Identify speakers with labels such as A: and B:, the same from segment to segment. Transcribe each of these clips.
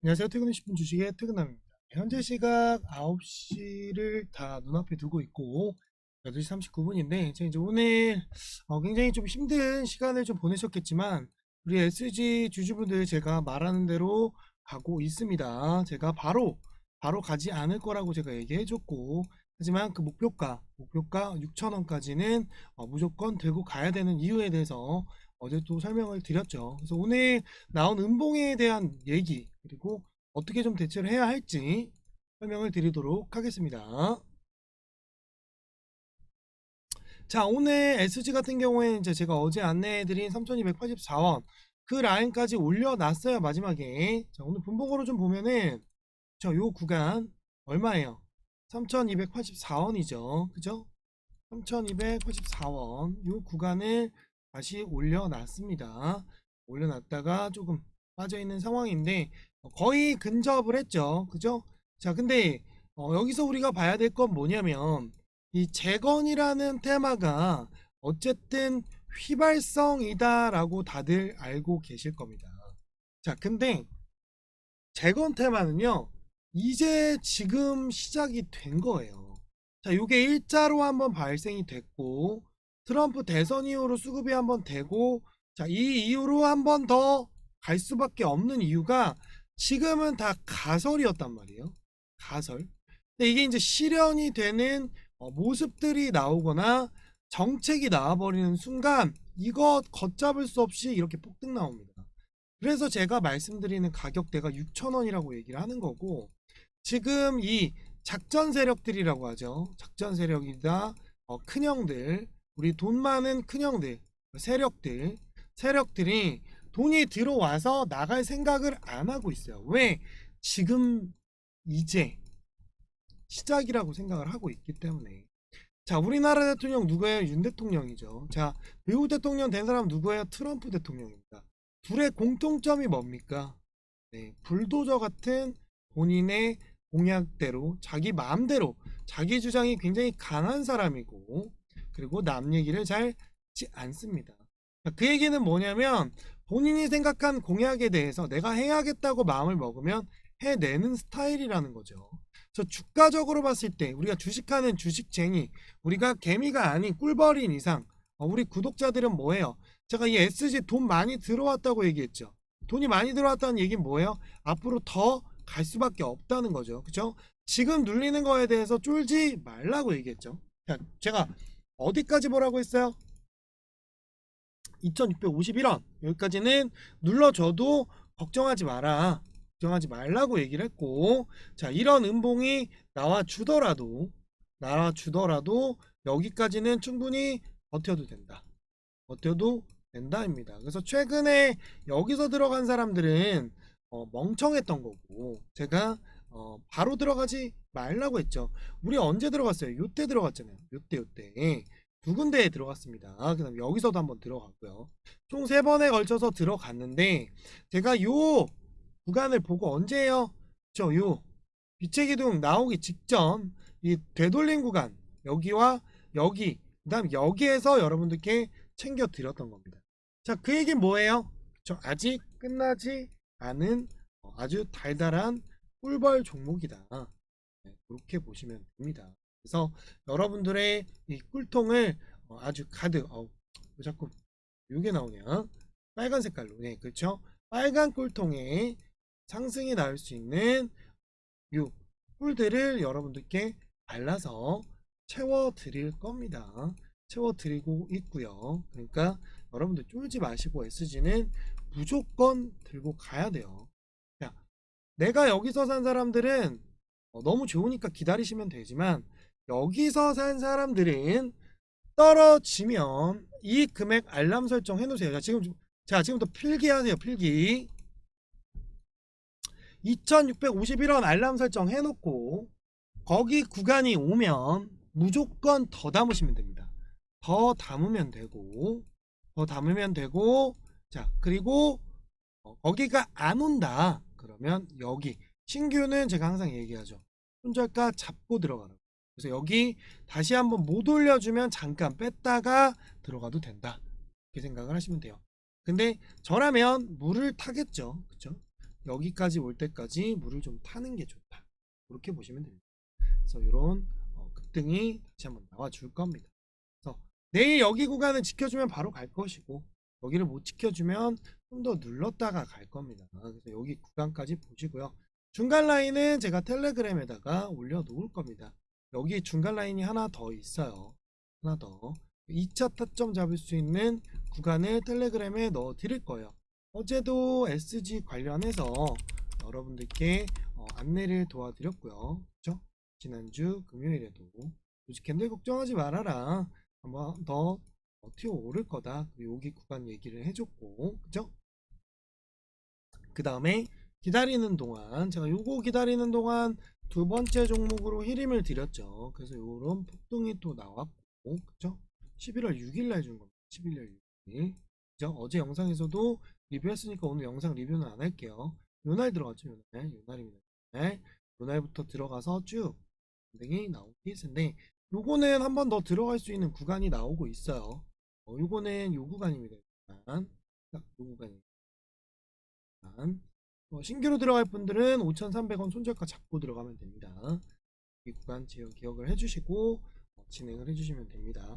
A: 안녕하세요. 퇴근 20분 주식의 퇴근남입니다. 현재 시각 9시를 다 눈앞에 두고 있고 8시 39분인데 제가 이제 오늘 굉장히 좀 힘든 시간을 좀 보내셨겠지만 우리 SG 주주분들 제가 말하는 대로 가고 있습니다. 제가 바로 가지 않을 거라고 제가 얘기해 줬고, 하지만 그 목표가 6,000원까지는 무조건 들고 가야 되는 이유에 대해서 어제 또 설명을 드렸죠. 그래서 오늘 나온 음봉에 대한 얘기, 그리고 어떻게 좀 대처를 해야 할지 설명을 드리도록 하겠습니다. 자, 오늘 SG 같은 경우에는 이제 제가 어제 안내해드린 3,284원 그 라인까지 올려놨어요. 마지막에. 자, 오늘 분봉으로 좀 보면은 요 구간 얼마예요? 3,284원이죠. 그죠? 3,284원 요 구간을 다시 올려놨습니다. 올려놨다가 조금 빠져있는 상황인데 거의 근접을 했죠. 그죠? 자, 근데 여기서 우리가 봐야 될 건 뭐냐면 이 재건이라는 테마가 어쨌든 휘발성이다라고 다들 알고 계실 겁니다. 자, 근데 재건 테마는요, 이제 지금 시작이 된 거예요. 자, 요게 일자로 한번 발생이 됐고, 트럼프 대선 이후로 수급이 한번 되고, 자, 이 이후로 한번 더 갈 수밖에 없는 이유가 지금은 다 가설이었단 말이에요. 가설. 근데 이게 이제 실현이 되는 모습들이 나오거나 정책이 나와버리는 순간 이거 걷잡을 수 없이 이렇게 폭등 나옵니다. 그래서 제가 말씀드리는 가격대가 6,000원이라고 얘기를 하는 거고, 지금 이 작전 세력들이라고 하죠. 작전 세력이다. 큰형들, 우리 돈 많은 큰형들, 세력들이 돈이 들어와서 나갈 생각을 안 하고 있어요. 왜? 지금 이제 시작이라고 생각을 하고 있기 때문에. 자, 우리나라 대통령 누구예요? 윤 대통령이죠. 자, 미국 대통령 된 사람 누구예요? 트럼프 대통령입니다. 둘의 공통점이 뭡니까? 네, 불도저 같은 본인의 공약대로 자기 마음대로 자기 주장이 굉장히 강한 사람이고, 그리고 남 얘기를 잘 듣지 않습니다. 그 얘기는 뭐냐면 본인이 생각한 공약에 대해서 내가 해야겠다고 마음을 먹으면 해내는 스타일이라는 거죠. 그래서 주가적으로 봤을 때 우리가 주식하는 주식쟁이, 우리가 개미가 아닌 꿀벌인 이상 우리 구독자들은 뭐예요? 제가 이 SG 돈 많이 들어왔다고 얘기했죠. 돈이 많이 들어왔다는 얘기는 뭐예요? 앞으로 더 갈 수밖에 없다는 거죠. 그죠? 지금 눌리는 거에 대해서 쫄지 말라고 얘기했죠. 자, 제가 어디까지 뭐라고 했어요? 2651원 여기까지는 눌러줘도 걱정하지 마라, 걱정하지 말라고 얘기를 했고, 자, 이런 음봉이 나와주더라도 여기까지는 충분히 버텨도 된다입니다. 그래서 최근에 여기서 들어간 사람들은 멍청했던 거고, 제가 바로 들어가지 말라고 했죠. 우리 언제 들어갔어요? 요때 들어갔잖아요. 요때 두 군데에 들어갔습니다. 그 다음 여기서도 한번 들어갔고요. 총 3번에 걸쳐서 들어갔는데, 제가 요 구간을 보고 언제예요? 요 빛의 기둥 나오기 직전 이 되돌림 구간, 여기와 여기, 그 다음 여기에서 여러분들께 챙겨 드렸던 겁니다. 자, 그 얘기는 뭐예요? 아직 끝나지 않은 아주 달달한 꿀벌 종목이다. 네, 그렇게 보시면 됩니다. 그래서 여러분들의 이 꿀통을 아주 가득, 왜 자꾸 이게 나오냐? 빨간 색깔로, 네, 그렇죠? 빨간 꿀통에 상승이 나올 수 있는 요 꿀들을 여러분들께 발라서 채워 드릴 겁니다. 채워 드리고 있고요. 그러니까 여러분들 쫄지 마시고 SG는 무조건 들고 가야 돼요. 자, 내가 여기서 산 사람들은 너무 좋으니까 기다리시면 되지만, 여기서 산 사람들은 떨어지면 이 금액 알람 설정 해놓으세요. 지금부터 필기하세요. 필기. 2651원 알람 설정 해놓고 거기 구간이 오면 무조건 더 담으시면 됩니다. 더 담으면 되고, 자, 그리고 거기가 안 온다 그러면 여기 신규는 제가 항상 얘기하죠. 손절가 잡고 들어가라고. 그래서 여기 다시 한번 못 올려주면 잠깐 뺐다가 들어가도 된다, 이렇게 생각을 하시면 돼요. 근데 저라면 물을 타겠죠. 그쵸? 여기까지 올 때까지 물을 좀 타는 게 좋다. 그렇게 보시면 됩니다. 그래서 이런 급등이 다시 한번 나와 줄 겁니다. 그래서 내일 여기 구간을 지켜주면 바로 갈 것이고, 여기를 못 지켜주면 좀 더 눌렀다가 갈 겁니다. 그래서 여기 구간까지 보시고요. 중간 라인은 제가 텔레그램에다가 올려 놓을 겁니다. 여기 중간 라인이 하나 더 있어요. 하나 더 2차 타점 잡을 수 있는 구간을 텔레그램에 넣어 드릴 거예요. 어제도 SG 관련해서 여러분들께 안내를 도와드렸고요. 그렇죠? 지난주 금요일에도 조직 캔들 걱정하지 말아라, 한번 더 튀어 오를 거다, 그리고 여기 구간 얘기를 해줬고, 그죠? 그 다음에 기다리는 동안, 제가 요거 기다리는 동안 두 번째 종목으로 히림을 드렸죠. 그래서 요런 폭등이 또 나왔고, 그죠? 11월 6일 날 준 겁니다. 11월 6일. 그죠? 어제 영상에서도 리뷰했으니까 오늘 영상 리뷰는 안 할게요. 요날 들어갔죠. 요날입니다. 요날부터 들어가서 쭉 등이 나온 케이스인데, 요거는 한 번 더 들어갈 수 있는 구간이 나오고 있어요. 요거는 요 구간입니다. 요 구간입니다. 신규로 들어갈 분들은 5,300원 손절가 잡고 들어가면 됩니다. 이 구간 기억을 해주시고 진행을 해주시면 됩니다.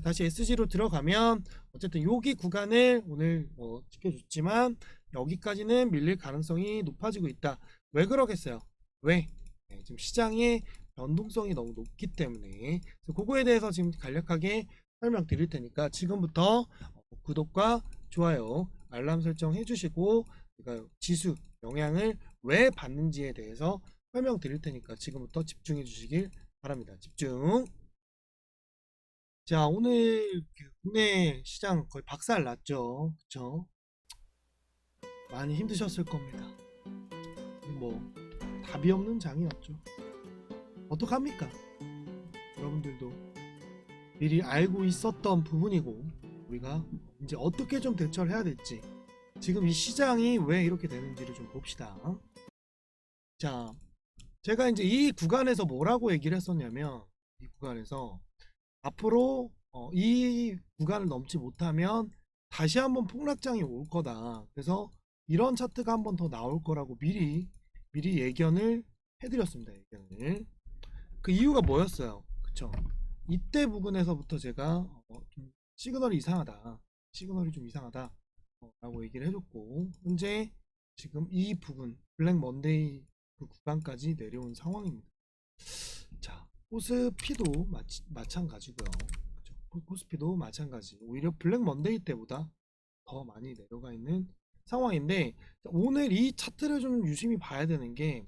A: 다시 SG로 들어가면 어쨌든 여기 구간을 오늘 지켜줬지만 여기까지는 밀릴 가능성이 높아지고 있다. 왜 그러겠어요? 왜? 지금 시장의 변동성이 너무 높기 때문에. 그래서 그거에 대해서 지금 간략하게 설명드릴 테니까 지금부터 구독과 좋아요, 알람 설정 해주시고, 제가 지수 영향을 왜 받는지에 대해서 설명드릴 테니까 지금부터 집중해 주시길 바랍니다. 집중. 자, 오늘 국내 시장 거의 박살 났죠. 그쵸? 많이 힘드셨을 겁니다. 뭐 답이 없는 장이었죠. 어떡합니까? 여러분들도 미리 알고 있었던 부분이고, 우리가 이제 어떻게 좀 대처를 해야 될지, 지금 이 시장이 왜 이렇게 되는지를 좀 봅시다. 자, 제가 이제 이 구간에서 뭐라고 얘기를 했었냐면, 이 구간에서 앞으로 이 구간을 넘지 못하면 다시 한번 폭락장이 올 거다. 그래서 이런 차트가 한번 더 나올 거라고 미리 예견을 해드렸습니다. 예견을. 그 이유가 뭐였어요? 그쵸? 이때 부근에서부터 제가 좀 시그널이 이상하다, 시그널이 좀 이상하다 라고 얘기를 해줬고, 현재 지금 이 부분 블랙 먼데이 그 구간까지 내려온 상황입니다. 자, 코스피도 마찬가지고요. 그쵸? 코스피도 마찬가지. 오히려 블랙 먼데이 때보다 더 많이 내려가 있는 상황인데, 오늘 이 차트를 좀 유심히 봐야 되는 게,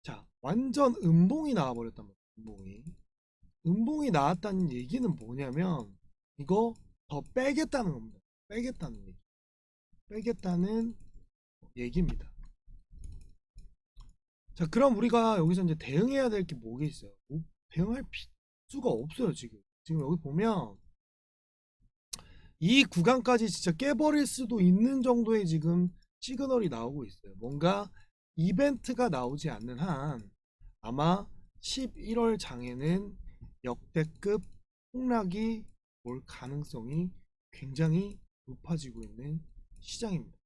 A: 자, 완전 음봉이 나와버렸단 말이에요. 음봉이 나왔다는 얘기는 뭐냐면, 이거 더 빼겠다는 겁니다. 빼겠다는 얘기입니다. 자, 그럼 우리가 여기서 이제 대응해야 될 게 뭐가 있어요? 대응할 수가 없어요. 지금 여기 보면 이 구간까지 진짜 깨버릴 수도 있는 정도의 지금 시그널이 나오고 있어요. 뭔가 이벤트가 나오지 않는 한 아마 11월 장에는 역대급 폭락이 올 가능성이 굉장히 높아지고 있는 시장입니다.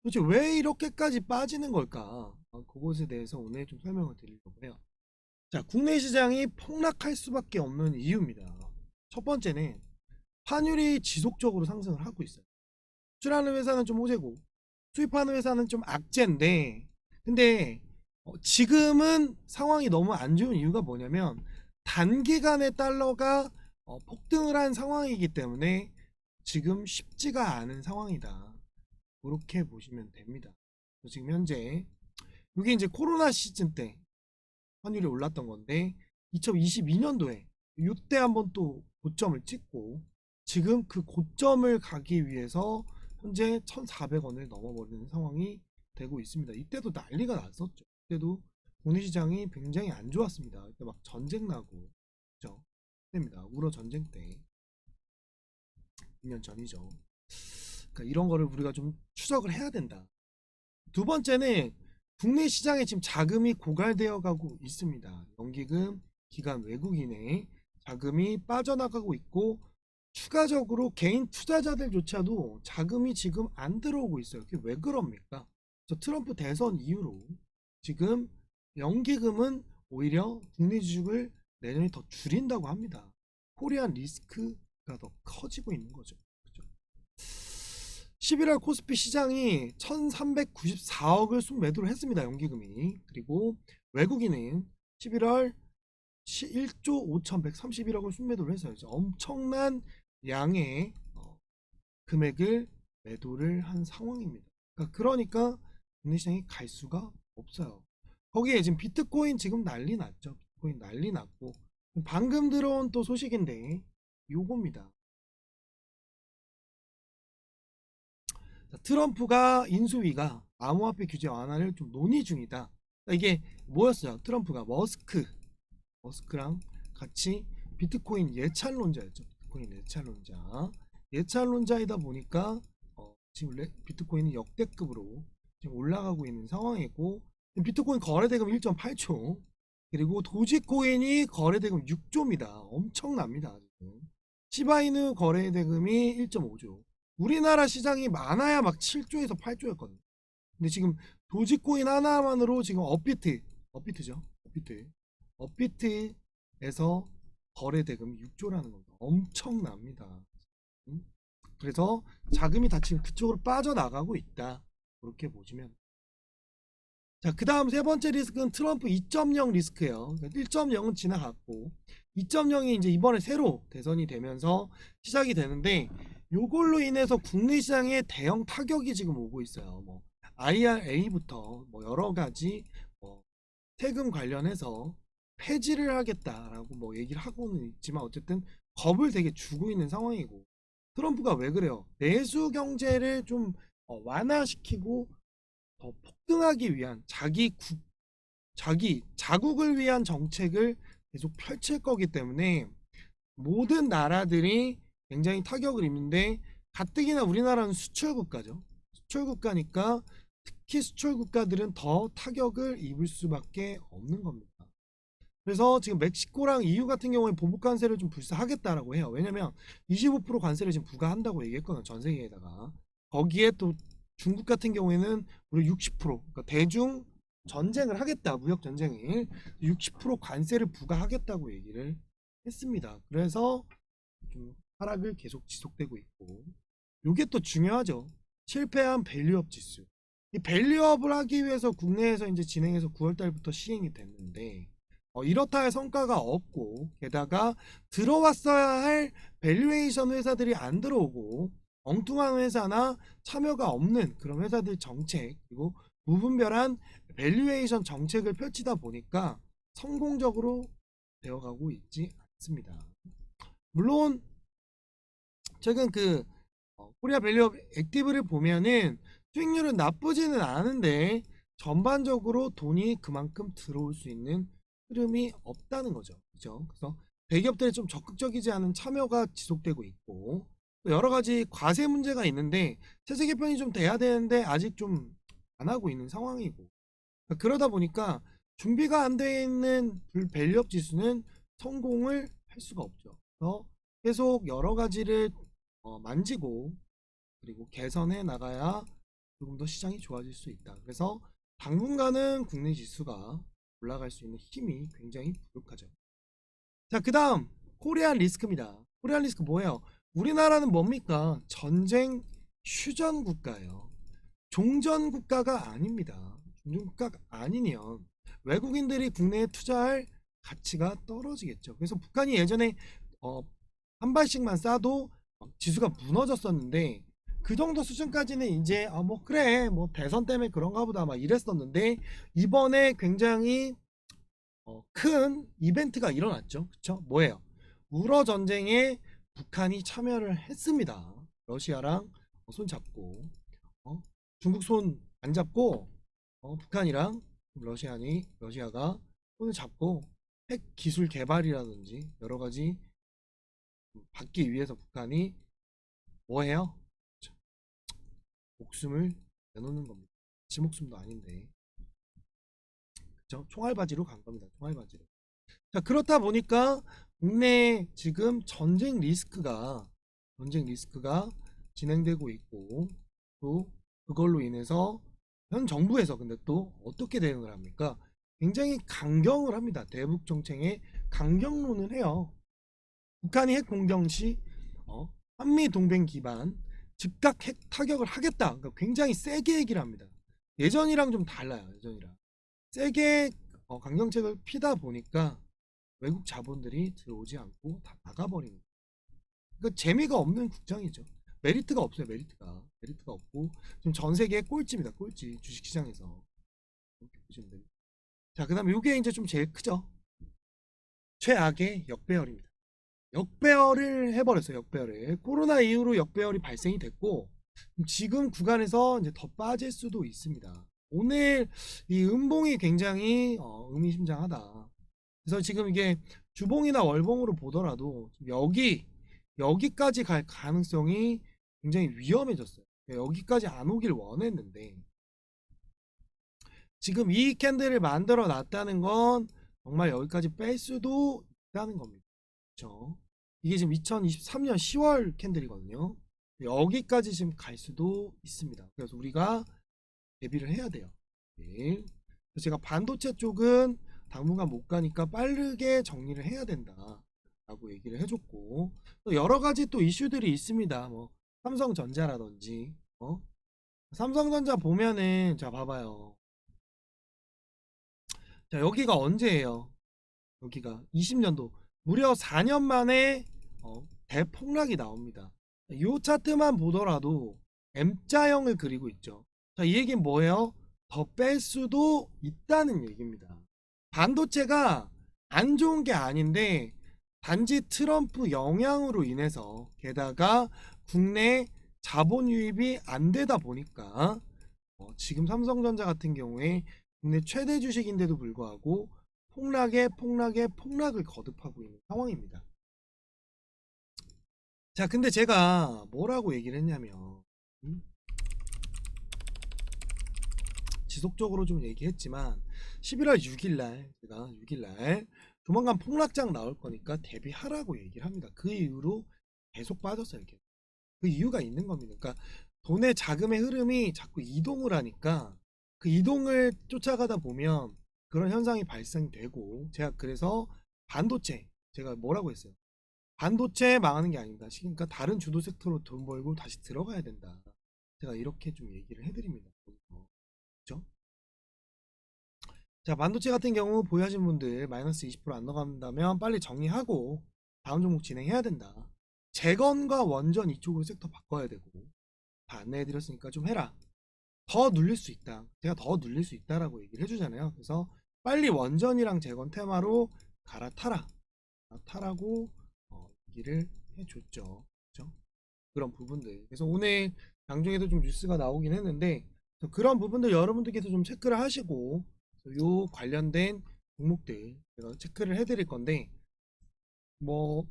A: 도대체 왜 이렇게까지 빠지는 걸까? 그것에 대해서 오늘 좀 설명을 드리려고 해요. 자, 국내 시장이 폭락할 수밖에 없는 이유입니다. 첫 번째는 환율이 지속적으로 상승을 하고 있어요. 수출하는 회사는 좀 호재고 수입하는 회사는 좀 악재인데, 근데 지금은 상황이 너무 안 좋은 이유가 뭐냐면, 단기간에 달러가 폭등을 한 상황이기 때문에 지금 쉽지가 않은 상황이다. 그렇게 보시면 됩니다. 지금 현재 이게 이제 코로나 시즌 때 환율이 올랐던 건데, 2022년도에 이때 한번 또 고점을 찍고, 지금 그 고점을 가기 위해서 현재 1,400원을 넘어버리는 상황이 되고 있습니다. 이때도 난리가 났었죠. 그때도 국내 시장이 굉장히 안 좋았습니다. 그때 막 전쟁 나고, 그죠? 그때입니다. 우러 전쟁 때, 2년 전이죠. 그러니까 이런 거를 우리가 좀 추적을 해야 된다. 두 번째는 국내 시장에 지금 자금이 고갈되어 가고 있습니다. 연기금, 기관 외국인의 자금이 빠져나가고 있고, 추가적으로 개인 투자자들조차도 자금이 지금 안 들어오고 있어요. 그게 왜 그럽니까? 저 트럼프 대선 이후로 지금 연기금은 오히려 국내 주식을 내년에 더 줄인다고 합니다. 코리안 리스크가 더 커지고 있는 거죠. 그죠? 11월 코스피 시장이 1394억을 순매도를 했습니다. 연기금이. 그리고 외국인은 11월 1조 5131억을 순매도를 해서 엄청난 양의 금액을 매도를 한 상황입니다. 그러니까 국내 시장이 갈 수가 없어요. 거기에 지금 비트코인 지금 난리 났죠. 비트코인 난리 났고 방금 들어온 또 소식인데 요겁니다. 트럼프가 인수위가 암호화폐 규제 완화를 좀 논의 중이다. 이게 뭐였어요? 트럼프가 머스크랑 같이 비트코인 예찰론자였죠. 비트코인 예찰론자. 예찰론자이다 보니까 지금 비트코인이 역대급으로 지금 올라가고 있는 상황이고 비트코인 거래대금 1.8조 그리고 도지코인이 거래대금 6조입니다. 엄청납니다. 지금. 시바이누 거래대금이 1.5조. 우리나라 시장이 많아야 막 7조에서 8조였거든요. 근데 지금 도지코인 하나만으로 지금 업비트죠. 업비트에서 거래대금 6조라는 겁니다. 엄청납니다. 그래서 자금이 다 지금 그쪽으로 빠져나가고 있다. 그렇게 보시면. 자, 그 다음 세 번째 리스크는 트럼프 2.0 리스크예요. 1.0은 지나갔고 2.0이 이제 이번에 새로 대선이 되면서 시작이 되는데 요걸로 인해서 국내 시장에 대형 타격이 지금 오고 있어요. 뭐 IRA부터 뭐 여러 가지 세금 관련해서 폐지를 하겠다라고 뭐 얘기를 하고는 있지만 어쨌든 겁을 되게 주고 있는 상황이고 트럼프가 왜 그래요? 내수 경제를 좀 완화시키고 더 폭등하기 위한 자기 자국을 위한 정책을 계속 펼칠 거기 때문에 모든 나라들이 굉장히 타격을 입는데 가뜩이나 우리나라는 수출 국가죠. 수출 국가니까 특히 수출 국가들은 더 타격을 입을 수밖에 없는 겁니다. 그래서 지금 멕시코랑 EU 같은 경우에 보복 관세를 좀 불사하겠다라고 해요. 왜냐면 25% 관세를 지금 부과한다고 얘기했거든요. 전 세계에다가. 거기에 또 중국 같은 경우에는 우리 60% 그러니까 대중 전쟁을 하겠다. 무역 전쟁을 60% 관세를 부과하겠다고 얘기를 했습니다. 그래서 좀 하락을 계속 지속되고 있고 요게 또 중요하죠. 실패한 밸류업 지수. 이 밸류업을 하기 위해서 국내에서 이제 진행해서 9월 달부터 시행이 됐는데 이렇다 할 성과가 없고 게다가 들어왔어야 할 밸류에이션 회사들이 안 들어오고 엉뚱한 회사나 참여가 없는 그런 회사들 정책 그리고 무분별한 밸류에이션 정책을 펼치다 보니까 성공적으로 되어가고 있지 않습니다. 물론 최근 코리아 밸류업 액티브를 보면은 수익률은 나쁘지는 않은데 전반적으로 돈이 그만큼 들어올 수 있는 흐름이 없다는 거죠. 그죠? 그래서 대기업들이 좀 적극적이지 않은 참여가 지속되고 있고 여러 가지 과세 문제가 있는데 세제 개편이 좀 돼야 되는데 아직 좀 안 하고 있는 상황이고 그러다 보니까 준비가 안 되어 있는 밸류업 지수는 성공을 할 수가 없죠. 그래서 계속 여러 가지를 만지고 그리고 개선해 나가야 조금 더 시장이 좋아질 수 있다. 그래서 당분간은 국내 지수가 올라갈 수 있는 힘이 굉장히 부족하죠. 자, 그 다음 코리안 리스크입니다. 코리안 리스크 뭐예요? 우리나라는 뭡니까? 전쟁 휴전 국가예요. 종전 국가가 아닙니다. 종전 국가가 아니면 외국인들이 국내에 투자할 가치가 떨어지겠죠. 그래서 북한이 예전에 한 발씩만 쏴도 지수가 무너졌었는데 그 정도 수준까지는 이제 뭐 그래 뭐 대선 때문에 그런가 보다 막 이랬었는데 이번에 굉장히 큰 이벤트가 일어났죠. 그쵸? 뭐예요? 우러 전쟁에 북한이 참여를 했습니다. 러시아랑 손 잡고 중국 손 안 잡고 북한이랑 러시아가 손을 잡고 핵 기술 개발이라든지 여러 가지 받기 위해서 북한이 뭐 해요? 목숨을 내놓는 겁니다. 지 목숨도 아닌데. 그죠? 총알바지로 간 겁니다. 총알바지로. 자, 그렇다 보니까 국내 지금 전쟁 리스크가 진행되고 있고 또 그걸로 인해서 현 정부에서 근데 또 어떻게 대응을 합니까? 굉장히 강경을 합니다. 대북 정책에 강경론을 해요. 북한이 핵 공격 시 한미 동맹 기반 즉각 핵 타격을 하겠다. 그러니까 굉장히 세게 얘기를 합니다. 예전이랑 좀 달라요. 예전이랑 세게 강경책을 피다 보니까 외국 자본들이 들어오지 않고 다 나가버리는 거예요. 그러니까 재미가 없는 국장이죠. 메리트가 없어요. 메리트가 없고 지금 전 세계 꼴찌입니다. 꼴찌 주식시장에서 이렇게 보시면 됩니다. 자, 그다음에 이게 이제 좀 제일 크죠. 최악의 역배열입니다. 역배열을 해버렸어요. 역배열을 코로나 이후로 역배열이 발생이 됐고 지금 구간에서 이제 더 빠질 수도 있습니다. 오늘 이 음봉이 굉장히 의미심장하다. 그래서 지금 이게 주봉이나 월봉으로 보더라도 여기까지 갈 가능성이 굉장히 위험해졌어요. 여기까지 안 오길 원했는데 지금 이 캔들을 만들어 놨다는 건 정말 여기까지 뺄 수도 있다는 겁니다. 그렇죠? 이게 지금 2023년 10월 캔들이거든요. 여기까지 지금 갈 수도 있습니다. 그래서 우리가 대비를 해야 돼요. 네. 그래서 제가 반도체 쪽은 당분간 못 가니까 빠르게 정리를 해야 된다 라고 얘기를 해줬고 또 여러 가지 또 이슈들이 있습니다. 뭐 삼성전자라든지 삼성전자 보면은 자 봐봐요. 자 여기가 언제예요? 여기가 20년도 무려 4년 만에 대폭락이 나옵니다. 이 차트만 보더라도 M자형을 그리고 있죠. 자, 이 얘기는 뭐예요? 더 뺄 수도 있다는 얘기입니다. 반도체가 안 좋은 게 아닌데 단지 트럼프 영향으로 인해서 게다가 국내 자본 유입이 안 되다 보니까 지금 삼성전자 같은 경우에 국내 최대 주식인데도 불구하고 폭락을 거듭하고 있는 상황입니다. 자, 근데 제가 뭐라고 얘기를 했냐면 지속적으로 좀 얘기했지만 11월 6일날 제가 6일날 조만간 폭락장 나올 거니까 대비하라고 얘기를 합니다. 그 이후로 계속 빠졌어요. 이렇게. 그 이유가 있는 겁니다. 그러니까 돈의 자금의 흐름이 자꾸 이동을 하니까 그 이동을 쫓아가다 보면 그런 현상이 발생되고 제가 그래서 반도체 제가 뭐라고 했어요? 반도체 망하는 게 아닙니다. 그러니까 다른 주도 섹터로 돈 벌고 다시 들어가야 된다. 제가 이렇게 좀 얘기를 해드립니다. 그렇죠? 자, 반도체 같은 경우 보유하신 분들 마이너스 20%안 나간다면 빨리 정리하고 다음 종목 진행해야 된다. 재건과 원전 이쪽으로 섹터 바꿔야 되고 다 안내해드렸으니까 좀 해라. 더 눌릴 수 있다. 제가 더 눌릴 수 있다라고 얘기를 해주잖아요. 그래서 빨리 원전이랑 재건 테마로 갈아타라. 타라고 얘기를 해줬죠. 그렇죠? 그런 부분들. 그래서 오늘 장중에도 좀 뉴스가 나오긴 했는데 그런 부분들 여러분들께서 좀 체크를 하시고 요 관련된 종목들 제가 체크를 해드릴 건데 뭐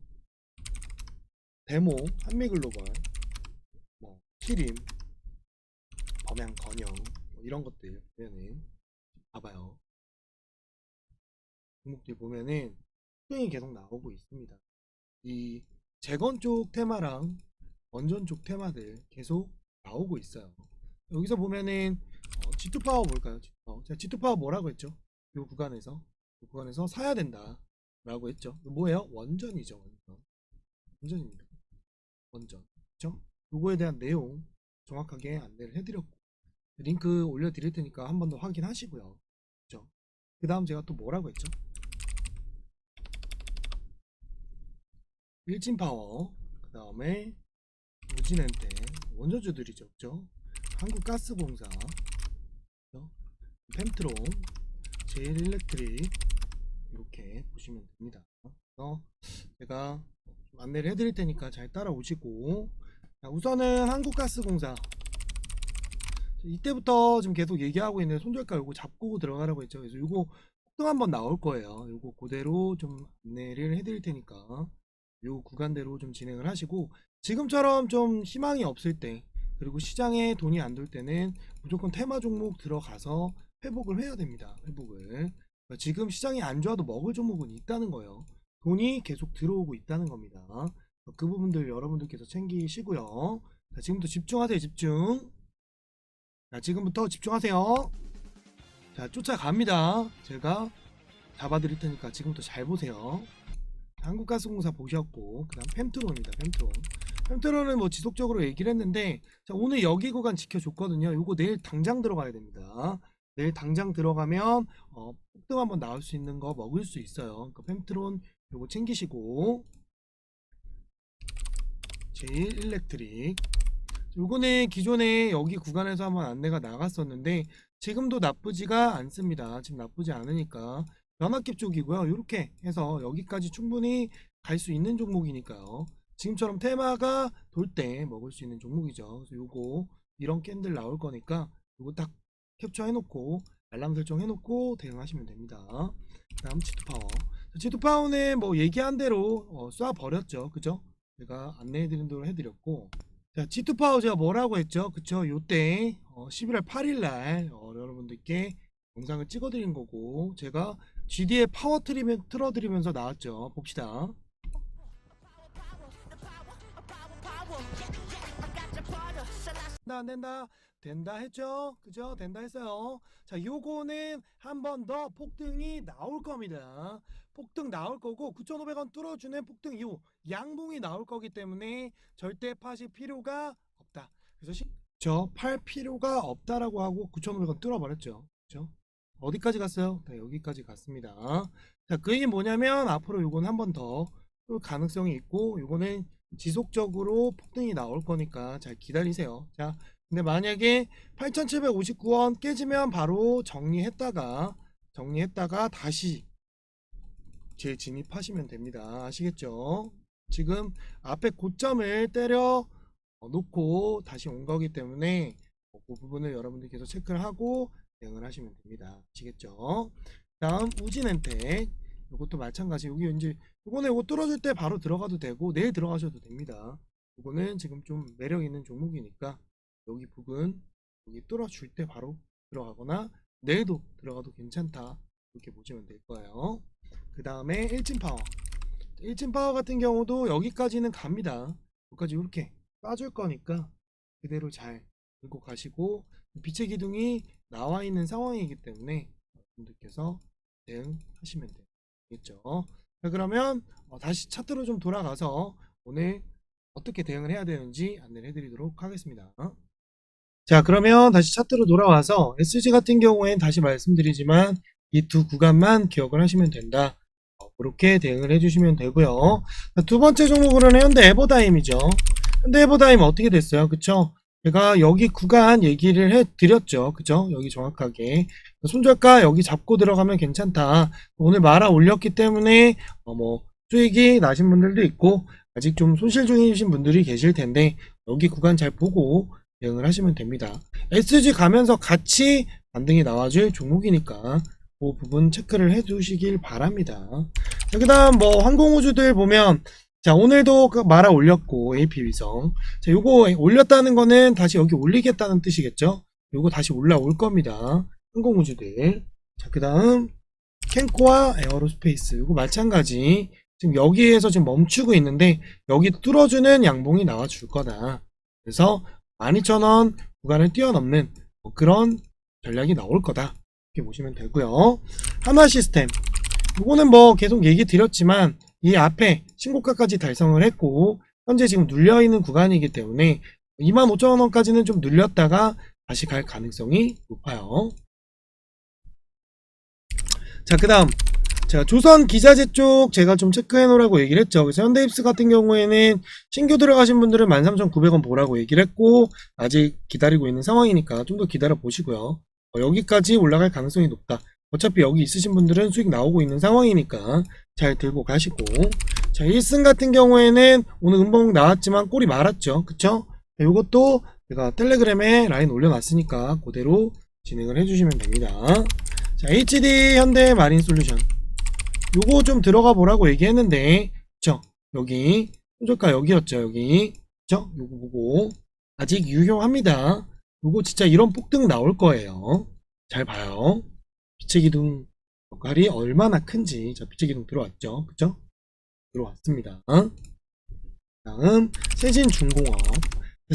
A: 데모, 한미글로벌, 뭐 키림, 범양건영 뭐 이런 것들 보면은 봐봐요. 종목들 보면은 수익이 계속 나오고 있습니다. 이 재건 쪽 테마랑 원전 쪽 테마들 계속 나오고 있어요. 여기서 보면은 G2파워 볼까요? 자, G2파워 뭐라고 했죠? 이 구간에서 사야 된다 라고 했죠. 뭐예요? 원전이죠. 원전입니다. 원전. 그쵸? 요거에 대한 내용 정확하게 안내를 해드렸고 링크 올려드릴 테니까 한 번 더 확인하시고요. 그쵸? 그 다음 제가 또 뭐라고 했죠? 일진파워, 그 다음에 우진엔테 원전주들이죠. 그쵸? 한국가스공사, 그쵸? 펜트론, 제일일렉트릭 이렇게 보시면 됩니다. 그래서 제가 좀 안내를 해드릴 테니까 잘 따라오시고 자, 우선은 한국가스공사 이때부터 지금 계속 얘기하고 있는 손절가 요거 잡고 들어가라고 했죠. 그래서 요거 폭등 한번 나올 거예요. 요거 그대로 좀 안내를 해드릴 테니까 요 구간대로 좀 진행을 하시고 지금처럼 좀 희망이 없을 때 그리고 시장에 돈이 안 돌 때는 무조건 테마 종목 들어가서 회복을 해야 됩니다. 회복을 지금 시장이 안 좋아도 먹을 종목은 있다는 거예요. 돈이 계속 들어오고 있다는 겁니다. 그 부분들 여러분들께서 챙기시고요. 자, 지금부터 집중하세요. 집중. 자, 지금부터 집중하세요. 자, 쫓아갑니다. 제가 잡아드릴 테니까 지금부터 잘 보세요. 한국가스공사 보셨고, 그 다음 펜트론입니다. 펜트론은 뭐 지속적으로 얘기를 했는데, 자, 오늘 여기 구간 지켜줬거든요. 요거 내일 당장 들어가야 됩니다. 내일 당장 들어가면 폭등 한번 나올 수 있는 거 먹을 수 있어요. 그러니까 펜트론 요거 챙기시고, 제일 일렉트릭 요거는 기존에 여기 구간에서 한번 안내가 나갔었는데 지금도 나쁘지가 않습니다. 지금 나쁘지 않으니까 변압기 쪽이고요. 이렇게 해서 여기까지 충분히 갈 수 있는 종목이니까요. 지금처럼 테마가 돌 때 먹을 수 있는 종목이죠. 그래서 요거 이런 캔들 나올 거니까 요거 딱 캡처 해놓고 알람 설정 해놓고 대응하시면 됩니다. 다음 치투파워. 치투파워는 뭐 얘기한 대로 쏴 버렸죠. 그죠? 제가 안내해드린 대로 해드렸고, 자, G2파워 제가 뭐라고 했죠? 그쵸? 요때 11월 8일날 여러분들께 영상을 찍어드린 거고, 제가 GD의 파워 틀어드리면서 나왔죠. 봅시다. 안 된다 된다 했죠. 그죠? 된다 했어요. 자, 요거는 한 번 더 폭등이 나올 겁니다. 폭등 나올 거고 9,500원 뚫어주는 폭등 이후 양봉이 나올 거기 때문에 절대 파실 필요가 없다. 그래서 팔 필요가 없다라고 하고 9,500원 뚫어버렸죠. 그죠? 어디까지 갔어요? 네, 여기까지 갔습니다. 자, 그 얘기 뭐냐면 앞으로 요거는 한 번 더 가능성이 있고, 요거는 지속적으로 폭등이 나올 거니까 잘 기다리세요. 자, 근데 만약에 8,759원 깨지면 바로 정리했다가 다시 재진입하시면 됩니다. 아시겠죠? 지금 앞에 고점을 때려 놓고 다시 온 거기 때문에 그 부분을 여러분들께서 체크를 하고 대응을 하시면 됩니다. 아시겠죠? 다음 우진엔텍, 이것도 마찬가지. 여기 이제 이거는 이거 뚫어줄 때 바로 들어가도 되고 내일 들어가셔도 됩니다. 이거는 지금 좀 매력 있는 종목이니까 여기 부분 여기 뚫어줄 때 바로 들어가거나 내일도 들어가도 괜찮다, 이렇게 보시면 될 거예요. 그 다음에 일진파워 같은 경우도 여기까지는 갑니다. 여기까지 이렇게 빠질 거니까 그대로 잘 들고 가시고, 빛의 기둥이 나와 있는 상황이기 때문에 여러분들께서 대응하시면 되겠죠. 자, 그러면 다시 차트로 좀 돌아가서 오늘 어떻게 대응을 해야 되는지 안내를 해드리도록 하겠습니다. 자, 그러면 다시 차트로 돌아와서 SG 같은 경우에는 다시 말씀드리지만 이 두 구간만 기억을 하시면 된다. 그렇게 대응을 해주시면 되고요. 자, 두 번째 종목으로는 현대 에버다임이죠. 현대 에버다임 어떻게 됐어요? 그쵸? 제가 여기 구간 얘기를 해드렸죠. 그죠? 여기 정확하게 손절가 여기 잡고 들어가면 괜찮다. 오늘 말아 올렸기 때문에 뭐 수익이 나신 분들도 있고 아직 좀 손실 중이신 분들이 계실 텐데 여기 구간 잘 보고 대응을 하시면 됩니다. SG 가면서 같이 반등이 나와줄 종목이니까 그 부분 체크를 해두시길 바랍니다. 자, 그 다음 뭐 항공우주들 보면, 자, 오늘도 말아 올렸고 AP위성, 자, 요거 올렸다는 거는 다시 여기 올리겠다는 뜻이겠죠. 요거 다시 올라올 겁니다. 항공우주들. 자, 그 다음 캔코와 에어로스페이스, 요거 마찬가지 지금 여기에서 지금 멈추고 있는데 여기 뚫어주는 양봉이 나와 줄 거다. 그래서 12,000원 구간을 뛰어넘는 뭐 그런 전략이 나올 거다, 이렇게 보시면 되고요. 하나시스템, 이거는 뭐 계속 얘기 드렸지만 이 앞에 신고가까지 달성을 했고 현재 지금 눌려있는 구간이기 때문에 25,000원까지는 좀 눌렸다가 다시 갈 가능성이 높아요. 자, 그 다음 제가 조선 기자재 쪽 제가 좀 체크해 놓으라고 얘기를 했죠. 그래서 현대입스 같은 경우에는 신규 들어가신 분들은 13,900원 보라고 얘기를 했고 아직 기다리고 있는 상황이니까 좀 더 기다려 보시고요. 여기까지 올라갈 가능성이 높다. 어차피 여기 있으신 분들은 수익 나오고 있는 상황이니까 잘 들고 가시고, 자, 1승 같은 경우에는 오늘 음봉 나왔지만 꼴이 말았죠. 그쵸? 요것도 제가 텔레그램에 라인 올려놨으니까 그대로 진행을 해주시면 됩니다. 자, HD 현대 마린 솔루션, 요거 좀 들어가 보라고 얘기했는데, 그쵸? 여기 손절가 여기였죠. 여기, 그쵸? 요거 보고 아직 유효합니다. 요거 진짜 이런 폭등 나올 거예요. 잘 봐요. 빛의 기둥 역할이 얼마나 큰지. 자, 빛의 기둥 들어왔죠. 그쵸? 들어왔습니다. 다음 세진중공업.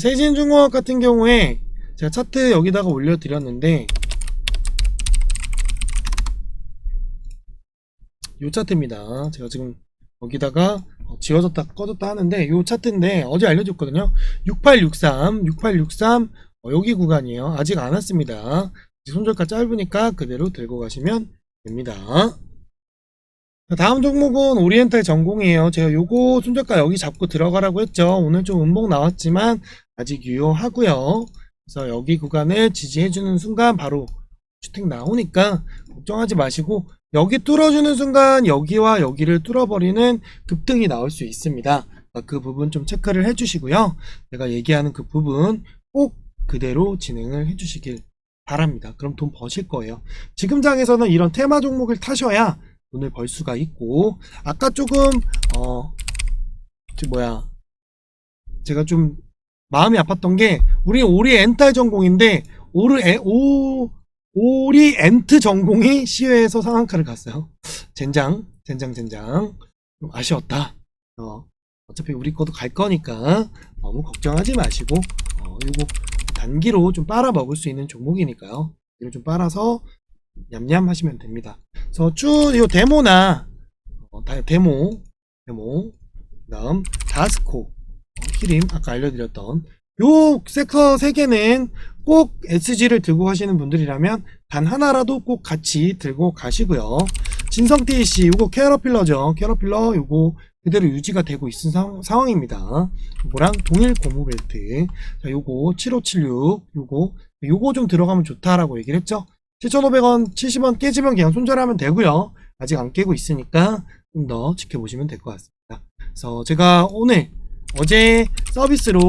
A: 세진중공업 같은 경우에 제가 차트 여기다가 올려드렸는데 요 차트입니다. 제가 지금 여기다가 지워졌다 꺼졌다 하는데 요 차트인데 어제 알려줬거든요. 6863 6863 여기 구간이에요. 아직 안 왔습니다. 손절가 짧으니까 그대로 들고 가시면 됩니다. 다음 종목은 오리엔탈 전공이에요. 제가 요거 손절가 여기 잡고 들어가라고 했죠. 오늘 좀 음봉 나왔지만 아직 유효하고요. 그래서 여기 구간을 지지해주는 순간 바로 슈팅 나오니까 걱정하지 마시고 여기 뚫어주는 순간 여기와 여기를 뚫어버리는 급등이 나올 수 있습니다. 그 부분 좀 체크를 해주시고요. 제가 얘기하는 그 부분 꼭 그대로 진행을 해주시길 바랍니다. 그럼 돈 버실 거예요. 지금 장에서는 이런 테마 종목을 타셔야 돈을 벌 수가 있고, 아까 조금 제가 좀 마음이 아팠던 게 우리 오리엔탈 전공인데 오리엔트 전공이 시외에서 상한가를 갔어요. 젠장 좀 아쉬웠다. 어차피 우리 거도 갈 거니까 너무 걱정하지 마시고 이거 단기로 좀 빨아 먹을 수 있는 종목이니까요. 이거 좀 빨아서 냠냠 하시면 됩니다. 그래서 쭉 이 데모나 데모 그다음 다스코 키림 아까 알려드렸던 요 섹터 3개는 꼭 SG를 들고 가시는 분들이라면 단 하나라도 꼭 같이 들고 가시고요. 진성 TC 요거 캐러필러죠. 캐러필러 요거 그대로 유지가 되고 있는 상황입니다. 요거랑 동일 고무 벨트. 자, 요거 7576 요거 좀 들어가면 좋다라고 얘기를 했죠. 7,500원 70원 깨지면 그냥 손절하면 되고요. 아직 안 깨고 있으니까 좀 더 지켜보시면 될 것 같습니다. 그래서 제가 어제 서비스로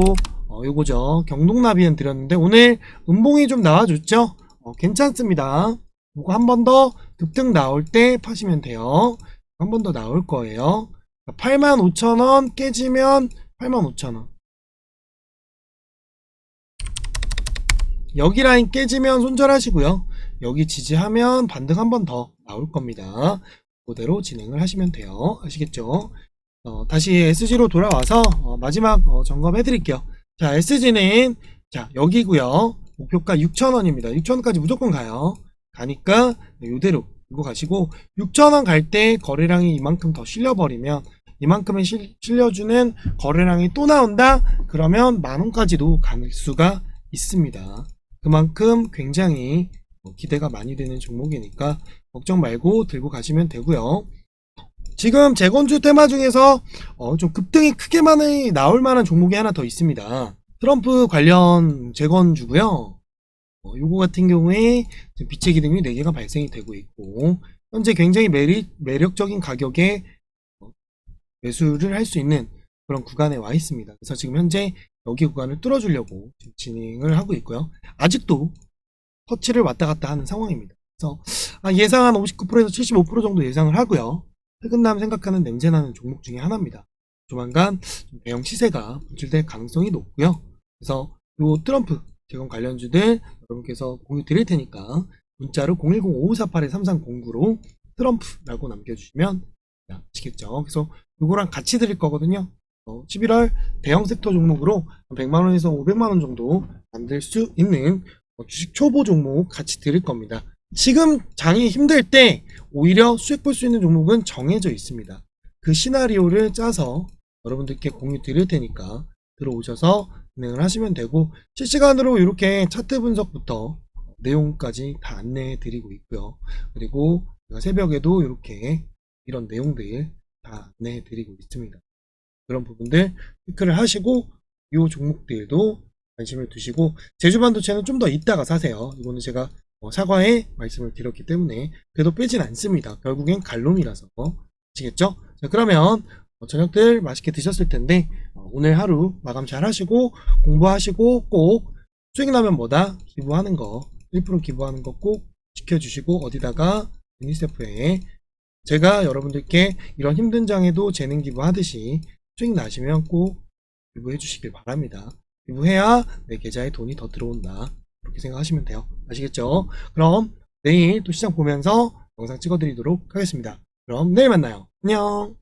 A: 요거죠. 경동나비엔 드렸는데 오늘 음봉이 좀 나와줬죠. 괜찮습니다. 요거 한 번 더 급등 나올 때 파시면 돼요. 한 번 더 나올 거예요. 85,000원 깨지면 85,000원. 여기 라인 깨지면 손절하시고요. 여기 지지하면 반등 한 번 더 나올 겁니다. 그대로 진행을 하시면 돼요. 아시겠죠? 다시 SG로 돌아와서 마지막 점검해 드릴게요. 자, SG는 자 여기고요. 목표가 6,000원입니다. 6,000원까지 무조건 가요. 가니까 요대로 들고 가시고 6,000원 갈 때 거래량이 이만큼 더 실려버리면 이만큼을 실려주는 거래량이 또 나온다? 그러면 만원까지도 갈 수가 있습니다. 그만큼 굉장히 기대가 많이 되는 종목이니까 걱정 말고 들고 가시면 되고요. 지금 재건주 테마 중에서 좀 급등이 크게 많이 나올 만한 종목이 하나 더 있습니다. 트럼프 관련 재건주고요. 요거 같은 경우에 빛의 기둥이 4개가 발생이 되고 있고 현재 굉장히 매력적인 가격에 매수를 할 수 있는 그런 구간에 와 있습니다. 그래서 지금 현재 여기 구간을 뚫어주려고 진행을 하고 있고요. 아직도 터치를 왔다 갔다 하는 상황입니다. 그래서 예상 한 59%에서 75% 정도 예상을 하고요. 퇴근남 생각하는 냄새나는 종목 중에 하나입니다. 조만간 대형 시세가 분출될 가능성이 높고요. 그래서 요 트럼프 재건 관련주들 여러분께서 공유 드릴 테니까 문자로 010-5548-3309로 트럼프라고 남겨주시면 아시겠죠? 그래서 요거랑 같이 드릴 거거든요. 11월 대형 섹터 종목으로 100만원에서 500만원 정도 만들 수 있는 주식 초보 종목 같이 드릴 겁니다. 지금 장이 힘들 때 오히려 수익 볼 수 있는 종목은 정해져 있습니다. 그 시나리오를 짜서 여러분들께 공유 드릴 테니까 들어오셔서 진행을 하시면 되고 실시간으로 이렇게 차트 분석부터 내용까지 다 안내해 드리고 있고요. 그리고 제가 새벽에도 이렇게 이런 내용들 다 안내해 드리고 있습니다. 그런 부분들 체크를 하시고 이 종목들도 관심을 두시고 제주반도체는 좀 더 이따가 사세요. 이거는 제가 사과에 말씀을 드렸기 때문에 그래도 빼진 않습니다. 결국엔 갈놈이라서 아시겠죠? 자, 그러면 저녁들 맛있게 드셨을 텐데 오늘 하루 마감 잘 하시고 공부하시고 꼭 수익 나면 뭐다? 기부하는 거 1% 기부하는 거 꼭 지켜주시고 어디다가 유니세프에 제가 여러분들께 이런 힘든 장에도 재능 기부하듯이 수익 나시면 꼭 기부해 주시길 바랍니다. 기부해야 내 계좌에 돈이 더 들어온다. 그렇게 생각하시면 돼요. 아시겠죠? 그럼 내일 또 시장 보면서 영상 찍어드리도록 하겠습니다. 그럼 내일 만나요. 안녕.